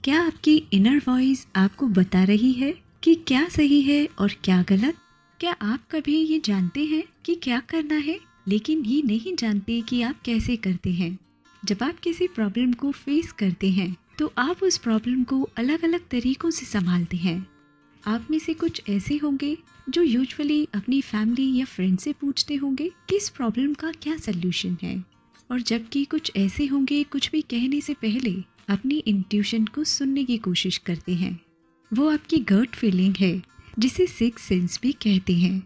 क्या आपकी inner voice आपको बता रही है कि क्या सही है और क्या गलत? क्या आप कभी ये जानते हैं कि क्या करना है, लेकिन ये नहीं जानते कि आप कैसे करते हैं? जब आप किसी प्रॉब्लम को फेस करते हैं, तो आप उस प्रॉब्लम को अलग अलग तरीकों से संभालते हैं। आप में से कुछ ऐसे होंगे जो यूजुअली अपनी फैमिली या फ्रेंड से पूछते होंगे कि इस प्रॉब्लम का क्या सल्यूशन है, और जबकि कुछ ऐसे होंगे कुछ भी कहने से पहले अपनी इंट्यूशन को सुनने की कोशिश करते हैं। वो आपकी गट फीलिंग है, जिसे सिक्स सेंस भी कहते हैं।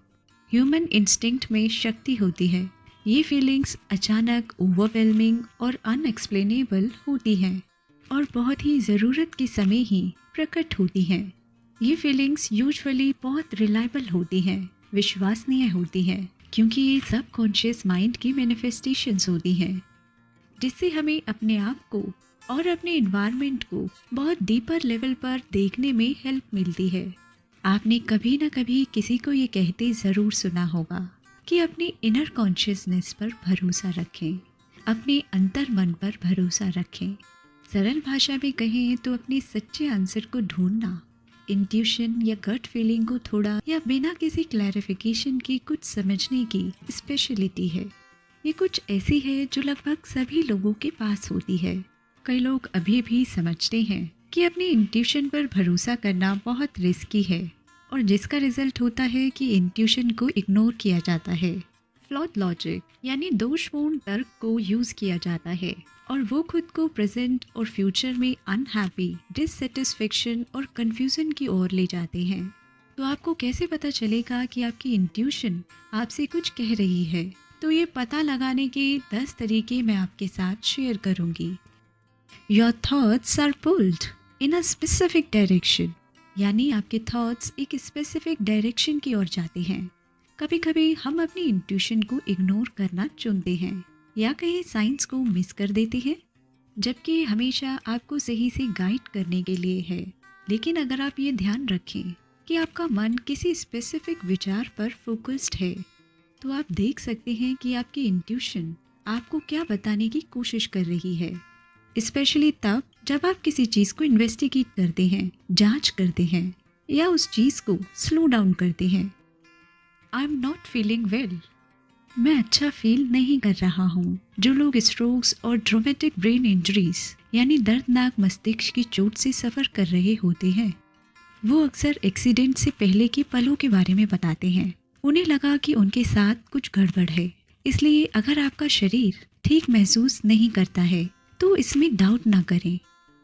ह्यूमन इंस्टिंक्ट में शक्ति होती है। ये फीलिंग्स अचानक, ओवरवेलमिंग और अनएक्सप्लेनेबल होती हैं और बहुत ही ज़रूरत के समय ही प्रकट होती हैं। ये फीलिंग्स यूजुअली बहुत रिलायबल होती हैं, विश्वसनीय होती हैं, क्योंकि ये सबकॉन्शियस माइंड की मैनिफेस्टेशंस होती हैं, जिससे हमें अपने आप को और अपने इन्वायरमेंट को बहुत डीपर लेवल पर देखने में हेल्प मिलती है। आपने कभी ना कभी किसी को ये कहते ज़रूर सुना होगा कि अपनी इनर कॉन्शियसनेस पर भरोसा रखें, अपने अंतर मन पर भरोसा रखें। सरल भाषा में कहें तो अपने सच्चे आंसर को ढूंढना, इंट्यूशन या गट फीलिंग को थोड़ा या बिना किसी क्लैरिफिकेशन के कुछ समझने की स्पेशलिटी है। ये कुछ ऐसी है जो लगभग सभी लोगों के पास होती है। कई लोग अभी भी समझते हैं कि अपनी इंट्यूशन पर भरोसा करना बहुत रिस्की है, और जिसका रिजल्ट होता है कि इंट्यूशन को इग्नोर किया जाता है। फ्लॉड लॉजिक यानी दोषपूर्ण तर्क को यूज़ किया जाता है, और वो खुद को प्रेजेंट और फ्यूचर में अनहैप्पी, डिससेटिस्फेक्शन और कंफ्यूजन की ओर ले जाते हैं। तो आपको कैसे पता चलेगा कि आपकी इंट्यूशन आपसे कुछ कह रही है? तो ये पता लगाने के 10 तरीके मैं आपके साथ शेयर करूंगी। Your thoughts are pulled in a specific direction, यानी आपके थॉट्स एक स्पेसिफिक डायरेक्शन की ओर जाते हैं। कभी कभी हम अपनी इंट्यूशन को इग्नोर करना चुनते हैं या कहीं साइंस को मिस कर देते हैं, जबकि हमेशा आपको सही से गाइड करने के लिए है। लेकिन अगर आप ये ध्यान रखें कि आपका मन किसी स्पेसिफिक विचार पर फोकस्ड है, तो आप देख सकते हैं कि आपकी इंट्यूशन आपको क्या बताने की कोशिश कर रही है। स्पेशली तब जब आप किसी चीज़ को इन्वेस्टिगेट करते हैं, जांच करते हैं, या उस चीज़ को स्लो डाउन करते हैं। I am not feeling well, मैं अच्छा फील नहीं कर रहा हूँ। जो लोग स्ट्रोक्स और ट्रोमेटिक ब्रेन इंजरीज यानी दर्दनाक मस्तिष्क की चोट से सफ़र कर रहे होते हैं, वो अक्सर एक्सीडेंट से पहले के पलों के बारे में बताते हैं। उन्हें लगा कि उनके साथ कुछ गड़बड़ है। इसलिए अगर आपका शरीर ठीक महसूस नहीं करता है, तो इसमें डाउट ना करें।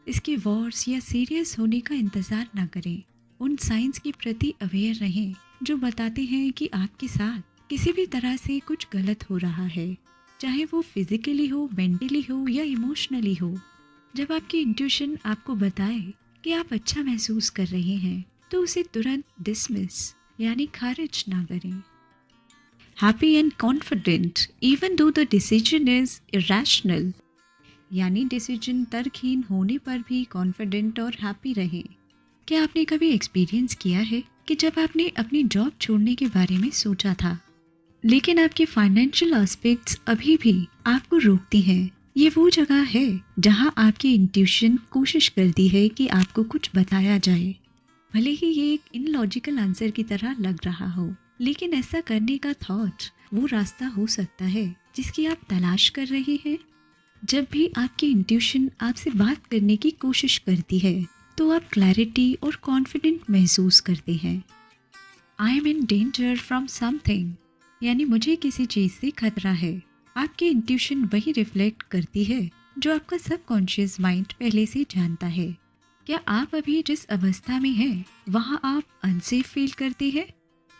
इसके वॉर्स या सीरियस होने का इंतज़ार ना करें। उन साइंस के प्रति अवेयर रहें जो बताते हैं कि आपके साथ किसी भी तरह से कुछ गलत हो रहा है, चाहे वो फिजिकली हो, मेंटली हो या इमोशनली हो। जब आपकी इंट्यूशन आपको बताए कि आप अच्छा महसूस कर रहे हैं, तो उसे तुरंत डिसमिस यानी खारिज ना करें। Happy and confident even though the decision is irrational, यानी डिसीजन तर्कहीन होने पर भी कॉन्फिडेंट और हैप्पी रहें। क्या आपने कभी एक्सपीरियंस किया है कि जब आपने अपनी जॉब छोड़ने के बारे में सोचा था, लेकिन आपके फाइनेंशियल एस्पेक्ट्स अभी भी आपको रोकती हैं? ये वो जगह है जहां आपकी इंट्यूशन कोशिश करती है कि आपको कुछ बताया जाए, भले ही ये एक इनलॉजिकल आंसर की तरह लग रहा हो। लेकिन ऐसा करने का थॉट वो रास्ता हो सकता है जिसकी आप तलाश कर रहे हैं। जब भी आपकी इंट्यूशन आपसे बात करने की कोशिश करती है, तो आप क्लैरिटी और कॉन्फिडेंट महसूस करते हैं। I am in danger from something, यानी मुझे किसी चीज़ से खतरा है। आपकी इंट्यूशन वही रिफ्लेक्ट करती है जो आपका सबकॉन्शियस माइंड पहले से जानता है। क्या आप अभी जिस अवस्था में हैं, वहाँ आप अनसेफ फील करते हैं?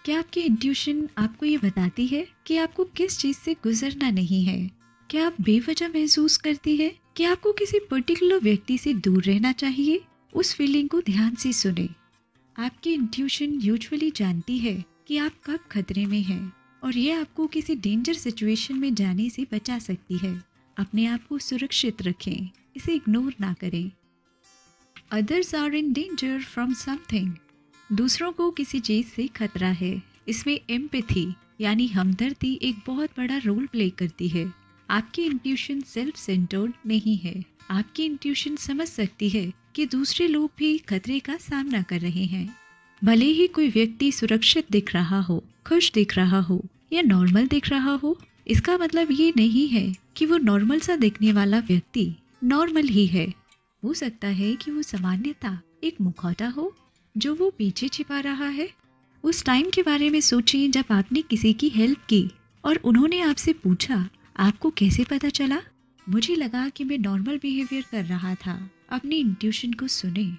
क्या आपकी इंट्यूशन आपको ये बताती है कि आपको किस चीज़ से गुजरना नहीं है? क्या आप बेवजह महसूस करती है कि आपको किसी पर्टिकुलर व्यक्ति से दूर रहना चाहिए? उस फीलिंग को ध्यान से सुने। आपकी इंट्यूशन यूजुअली जानती है कि आप कब खतरे में हैं, और ये आपको किसी डेंजर सिचुएशन में जाने से बचा सकती है। अपने आप को सुरक्षित रखें, इसे इग्नोर ना करें। Others are in danger from something, दूसरों को किसी चीज़ से खतरा है। इसमें एम्पैथी यानी हमदर्दी एक बहुत बड़ा रोल प्ले करती है। आपकी इंट्यूशन सेल्फ सेंटर्ड नहीं है। आपकी इंट्यूशन समझ सकती है कि दूसरे लोग भी खतरे का सामना कर रहे हैं। भले ही कोई व्यक्ति सुरक्षित दिख रहा हो, खुश दिख रहा हो या नॉर्मल दिख रहा हो, इसका मतलब ये नहीं है कि वो नॉर्मल सा दिखने वाला व्यक्ति नॉर्मल ही है। हो सकता है कि वो सामान्यता एक मुखौटा हो जो वो पीछे छिपा रहा है। उस टाइम के बारे में सोचिए जब आपने किसी की हेल्प की और उन्होंने आपसे पूछा, आपको कैसे पता चला? मुझे लगा कि मैं नॉर्मल बिहेवियर कर रहा था। अपनी इंट्यूशन को सुने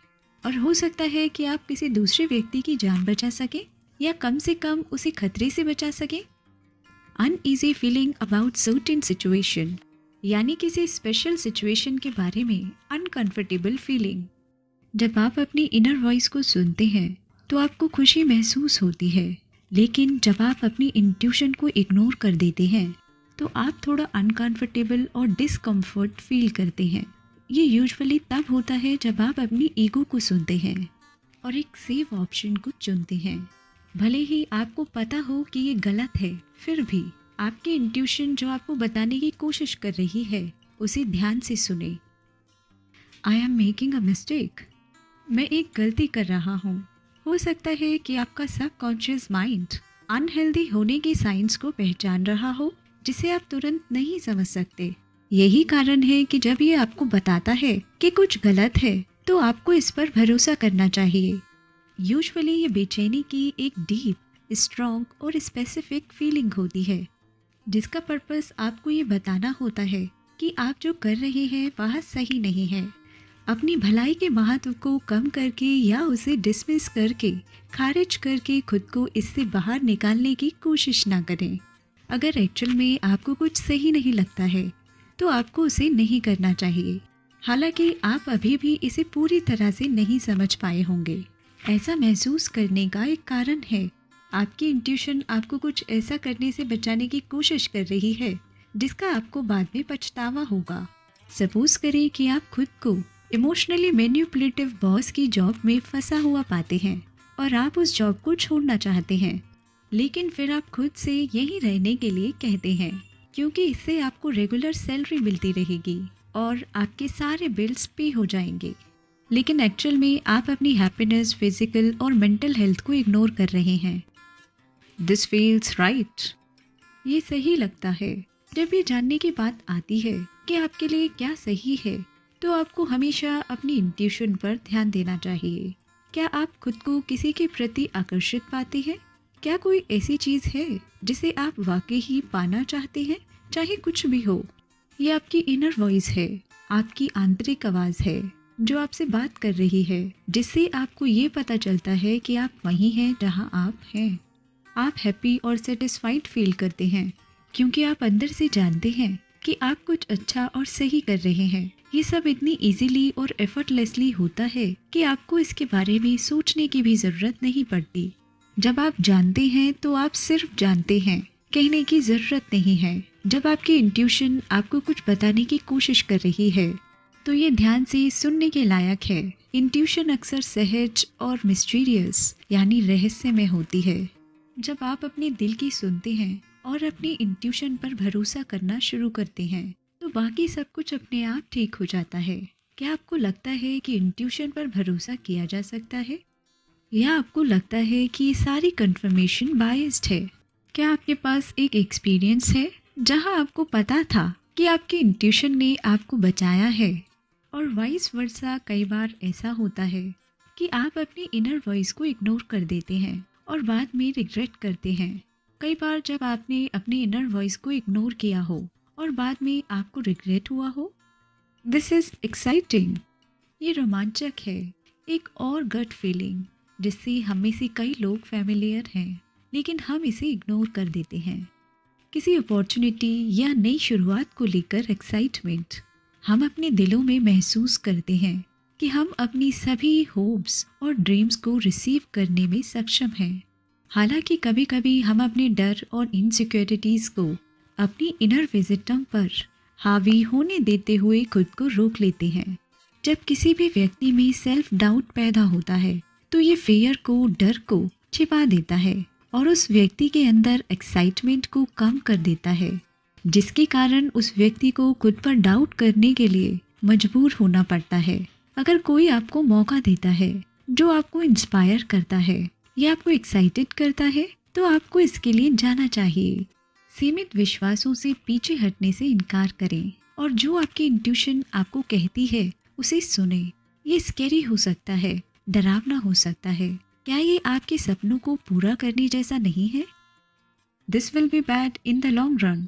और हो सकता है कि आप किसी दूसरे व्यक्ति की जान बचा सके या कम से कम उसे खतरे से बचा सके। Uneasy feeling about certain situation, यानी किसी स्पेशल सिचुएशन के बारे में अनकंफर्टेबल फीलिंग। जब आप अपनी इनर वॉइस को सुनते हैं तो आपको खुशी महसूस होती है, लेकिन जब आप अपनी इंट्यूशन को इग्नोर कर देते हैं तो आप थोड़ा अनकंफर्टेबल और डिस्कम्फर्ट फील करते हैं। ये यूजुअली तब होता है जब आप अपनी ईगो को सुनते हैं और एक सेफ ऑप्शन को चुनते हैं। भले ही आपको पता हो कि ये गलत है, फिर भी आपकी इंट्यूशन जो आपको बताने की कोशिश कर रही है उसे ध्यान से सुने। I am making a mistake, मैं एक गलती कर रहा हूँ। हो सकता है कि आपका सबकॉन्शियस माइंड अनहेल्दी होने की साइंस को पहचान रहा हो जिसे आप तुरंत नहीं समझ सकते। यही कारण है कि जब ये आपको बताता है कि कुछ गलत है तो आपको इस पर भरोसा करना चाहिए। यूजुअली ये बेचैनी की एक डीप, स्ट्रॉन्ग और स्पेसिफिक फीलिंग होती है जिसका पर्पस आपको ये बताना होता है कि आप जो कर रहे हैं वह सही नहीं है। अपनी भलाई के महत्व को कम करके या उसे डिसमिस करके, खारिज करके खुद को इससे बाहर निकालने की कोशिश ना करें। अगर एक्चुअल में आपको कुछ सही नहीं लगता है तो आपको उसे नहीं करना चाहिए, हालांकि आप अभी भी इसे पूरी तरह से नहीं समझ पाए होंगे। ऐसा महसूस करने का एक कारण है, आपकी इंट्यूशन आपको कुछ ऐसा करने से बचाने की कोशिश कर रही है जिसका आपको बाद में पछतावा होगा। सपोज करें कि आप खुद को इमोशनली मैनिपुलेटिव बॉस की जॉब में फंसा हुआ पाते हैं और आप उस जॉब को छोड़ना चाहते हैं, लेकिन फिर आप खुद से यहीं रहने के लिए कहते हैं क्योंकि इससे आपको रेगुलर सैलरी मिलती रहेगी और आपके सारे बिल्स पे हो जाएंगे। लेकिन एक्चुअल में आप अपनी हैप्पीनेस, फिजिकल और मेंटल हेल्थ को इग्नोर कर रहे हैं। दिस फील्स राइट, ये सही लगता है। जब ये जानने की बात आती है कि आपके लिए क्या सही है तो आपको हमेशा अपनी इंट्यूशन पर ध्यान देना चाहिए। क्या आप खुद को किसी के प्रति आकर्षित पाते हैं? क्या कोई ऐसी चीज़ है जिसे आप वाकई ही पाना चाहते हैं, चाहे कुछ भी हो? ये आपकी इनर वॉइस है, आपकी आंतरिक आवाज़ है जो आपसे बात कर रही है, जिससे आपको ये पता चलता है कि आप वहीं हैं जहां आप हैं। आप हैप्पी और सेटिस्फाइड फील करते हैं क्योंकि आप अंदर से जानते हैं कि आप कुछ अच्छा और सही कर रहे हैं। ये सब इतनी इजीली और एफर्टलेसली होता है कि आपको इसके बारे में सोचने की भी ज़रूरत नहीं पड़ती। जब आप जानते हैं तो आप सिर्फ जानते हैं, कहने की ज़रूरत नहीं है। जब आपकी इंट्यूशन आपको कुछ बताने की कोशिश कर रही है तो ये ध्यान से सुनने के लायक है। इंट्यूशन अक्सर सहज और मिस्टीरियस यानी रहस्यमय होती है। जब आप अपने दिल की सुनते हैं और अपनी इंट्यूशन पर भरोसा करना शुरू करते हैं तो बाकी सब कुछ अपने आप ठीक हो जाता है। क्या आपको लगता है कि इंट्यूशन पर भरोसा किया जा सकता है, या आपको लगता है कि ये सारी कंफर्मेशन बायस्ड है? क्या आपके पास एक एक्सपीरियंस है जहां आपको पता था कि आपकी इंट्यूशन ने आपको बचाया है, और वाइस वर्सा कई बार ऐसा होता है कि आप अपनी इनर वॉइस को इग्नोर कर देते हैं और बाद में रिग्रेट करते हैं? कई बार जब आपने अपनी इनर वॉइस को इग्नोर किया हो और बाद में आपको रिग्रेट हुआ हो। दिस इज़ एक्साइटिंग, ये रोमांचक है, एक और गट फीलिंग जिससे हम में से कई लोग फैमिलियर हैं, लेकिन हम इसे इग्नोर कर देते हैं। किसी अपॉर्चुनिटी या नई शुरुआत को लेकर एक्साइटमेंट हम अपने दिलों में महसूस करते हैं कि हम अपनी सभी होप्स और ड्रीम्स को रिसीव करने में सक्षम हैं। हालांकि कभी कभी हम अपने डर और इनसिक्योरिटीज़ को अपनी इनर विजडम पर हावी होने देते हुए खुद को रोक लेते हैं। जब किसी भी व्यक्ति में सेल्फ डाउट पैदा होता है तो ये फियर को, डर को छिपा देता है और उस व्यक्ति के अंदर एक्साइटमेंट को कम कर देता है। जिसके कारण उस व्यक्ति को खुद पर डाउट करने के लिए मजबूर होना पड़ता है। अगर कोई आपको मौका देता है जो आपको इंस्पायर करता है या आपको एक्साइटेड करता है तो आपको इसके लिए जाना चाहिए। सीमित विश्वासों से पीछे हटने से इनकार करें और जो आपकी इंट्यूशन आपको कहती है उसे सुने। ये स्कैरी हो सकता है, डरावना हो सकता है। क्या ये आपके सपनों को पूरा करने जैसा नहीं है? This will be bad in the long run.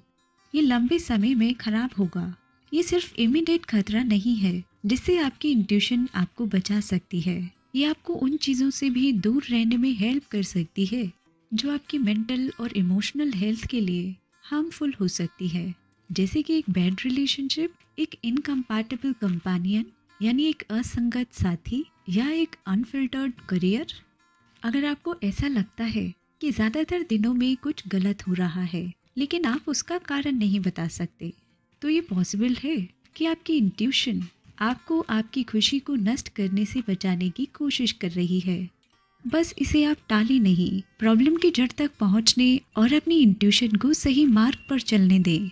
ये लंबे समय में खराब होगा। ये सिर्फ इमीडिएट खतरा नहीं है जिससे आपकी इंट्यूशन आपको बचा सकती है। ये आपको उन चीज़ों से भी दूर रहने में हेल्प कर सकती है जो आपकी मेंटल और इमोशनल हेल्थ के लिए हार्मफुल हो सकती है, जैसे कि एक बैड रिलेशनशिप, एक इनकम्पैटिबल कंपेनियन यानी एक असंगत साथी या एक अनफिल्टर्ड करियर। अगर आपको ऐसा लगता है कि ज़्यादातर दिनों में कुछ गलत हो रहा है लेकिन आप उसका कारण नहीं बता सकते, तो ये पॉसिबल है कि आपकी इंट्यूशन आपको आपकी खुशी को नष्ट करने से बचाने की कोशिश कर रही है। बस इसे आप टालें नहीं, प्रॉब्लम की जड़ तक पहुंचने और अपनी इंट्यूशन को सही मार्ग पर चलने दें।